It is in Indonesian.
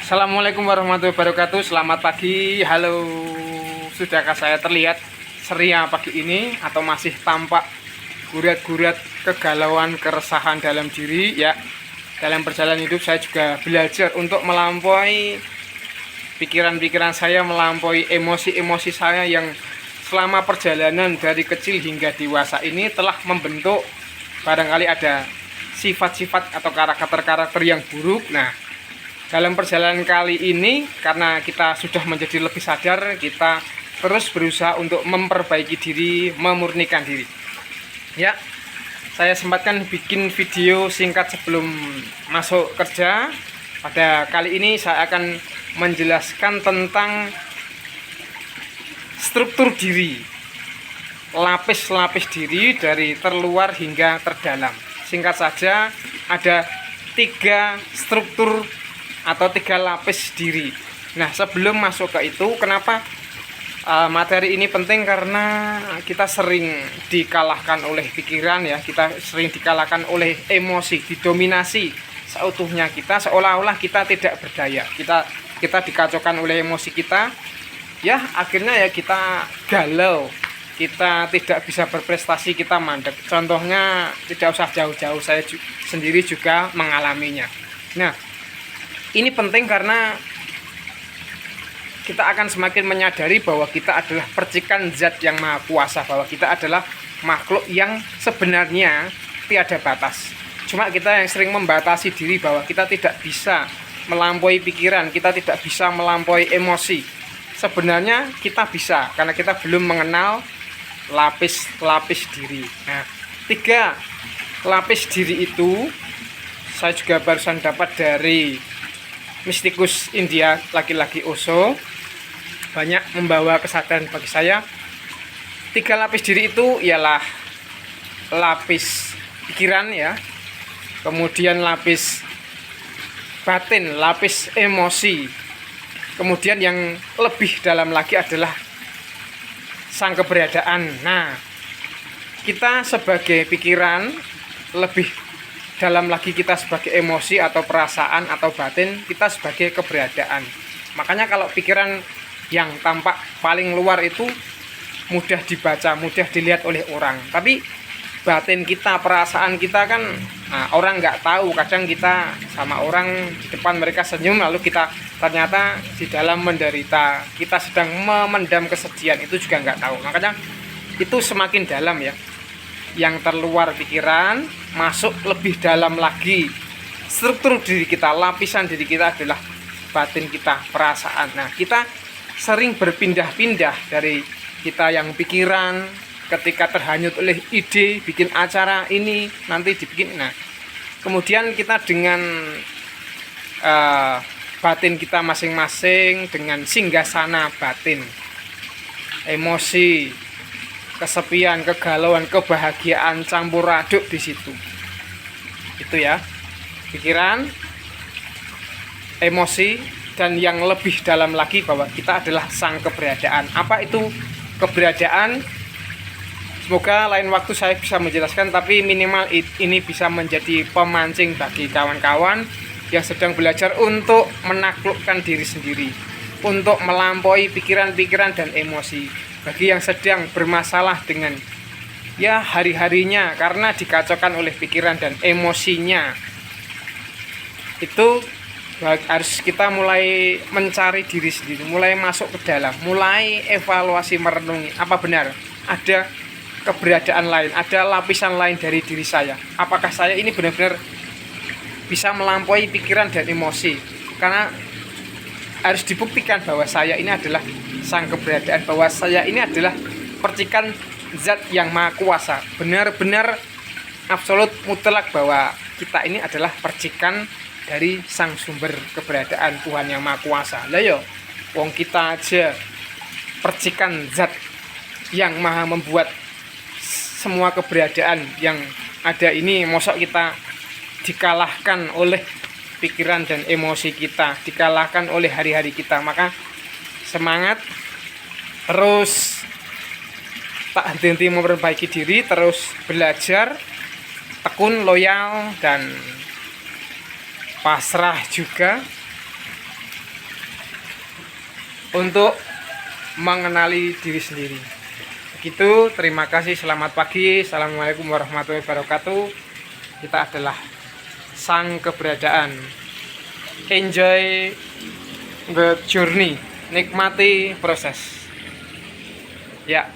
Assalamualaikum warahmatullahi wabarakatuh. Selamat pagi. Halo. Sudahkah saya terlihat ceria pagi ini atau masih tampak gurat-gurat kegalauan, keresahan dalam diri? Ya, dalam perjalanan hidup saya juga belajar untuk melampaui pikiran-pikiran saya, melampaui emosi-emosi saya yang selama perjalanan dari kecil hingga dewasa ini telah membentuk barangkali ada sifat-sifat atau karakter-karakter yang buruk. Nah, dalam perjalanan kali ini, karena kita sudah menjadi lebih sadar, kita terus berusaha untuk memperbaiki diri, memurnikan diri. Ya, saya sempatkan bikin video singkat sebelum masuk kerja. Pada kali ini saya akan menjelaskan tentang struktur diri, lapis-lapis diri dari terluar hingga terdalam. Singkat saja, ada 3 struktur atau 3 lapis diri. Nah, sebelum masuk ke itu, kenapa materi ini penting? Karena kita sering dikalahkan oleh pikiran, ya, kita sering dikalahkan oleh emosi, didominasi seutuhnya kita, seolah-olah kita tidak berdaya. Kita dikacaukan oleh emosi kita, ya, akhirnya ya kita galau, kita tidak bisa berprestasi, kita mandek. Contohnya tidak usah jauh-jauh, saya sendiri juga mengalaminya. Nah, ini penting karena kita akan semakin menyadari bahwa kita adalah percikan zat yang maha kuasa, bahwa kita adalah makhluk yang sebenarnya tiada batas. Cuma kita yang sering membatasi diri bahwa kita tidak bisa melampaui pikiran, kita tidak bisa melampaui emosi. Sebenarnya kita bisa, karena kita belum mengenal lapis-lapis diri. Nah, 3 lapis diri itu saya juga barusan dapat dari mistikus India, laki-laki Osho, banyak membawa kesadaran bagi saya. 3 lapis diri itu ialah lapis pikiran, ya, kemudian lapis batin, lapis emosi, kemudian yang lebih dalam lagi adalah sang keberadaan. Nah, kita sebagai pikiran, lebih dalam lagi kita sebagai emosi atau perasaan atau batin, kita sebagai keberadaan. Makanya kalau pikiran yang tampak paling luar itu mudah dibaca, mudah dilihat oleh orang. Tapi batin kita, perasaan kita kan, orang nggak tahu. Kadang kita sama orang di depan mereka senyum, lalu kita ternyata di dalam menderita, kita sedang memendam kesedihan, itu juga nggak tahu. Makanya itu semakin dalam, ya. Yang terluar pikiran, masuk lebih dalam lagi struktur diri kita, lapisan diri kita adalah batin kita, perasaan. Nah, kita sering berpindah-pindah dari kita yang pikiran, ketika terhanyut oleh ide bikin acara ini, nanti dibikin. Nah, kemudian kita dengan batin kita masing-masing, dengan singgasana batin, emosi, kesepian, kegalauan, kebahagiaan campur aduk di situ. Itu, ya, pikiran, emosi, dan yang lebih dalam lagi bahwa kita adalah sang keberadaan. Apa itu keberadaan? Semoga lain waktu saya bisa menjelaskan, tapi minimal ini bisa menjadi pemancing bagi kawan-kawan yang sedang belajar untuk menaklukkan diri sendiri, untuk melampaui pikiran-pikiran dan emosi. Bagi yang sedang bermasalah dengan, ya, hari-harinya karena dikacaukan oleh pikiran dan emosinya, itu harus kita mulai mencari diri sendiri, mulai masuk ke dalam, mulai evaluasi, merenungi, apa benar ada keberadaan lain, ada lapisan lain dari diri saya. Apakah saya ini benar-benar bisa melampaui pikiran dan emosi? Karena harus dibuktikan bahwa saya ini adalah sang keberadaan, bahwa saya ini adalah percikan zat yang maha kuasa, benar-benar absolut mutlak bahwa kita ini adalah percikan dari sang sumber keberadaan, Tuhan yang maha kuasa. Lah yo, wong kita aja percikan zat yang maha membuat semua keberadaan yang ada ini, mosok kita dikalahkan oleh pikiran dan emosi kita, dikalahkan oleh hari-hari kita. Maka semangat, terus tak henti-henti memperbaiki diri, terus belajar, tekun, loyal, dan pasrah juga. untuk mengenali diri sendiri. Begitu, terima kasih, selamat pagi, assalamualaikum warahmatullahi wabarakatuh. Kita adalah sang keberadaan. Enjoy the journey, nikmati proses. Ya.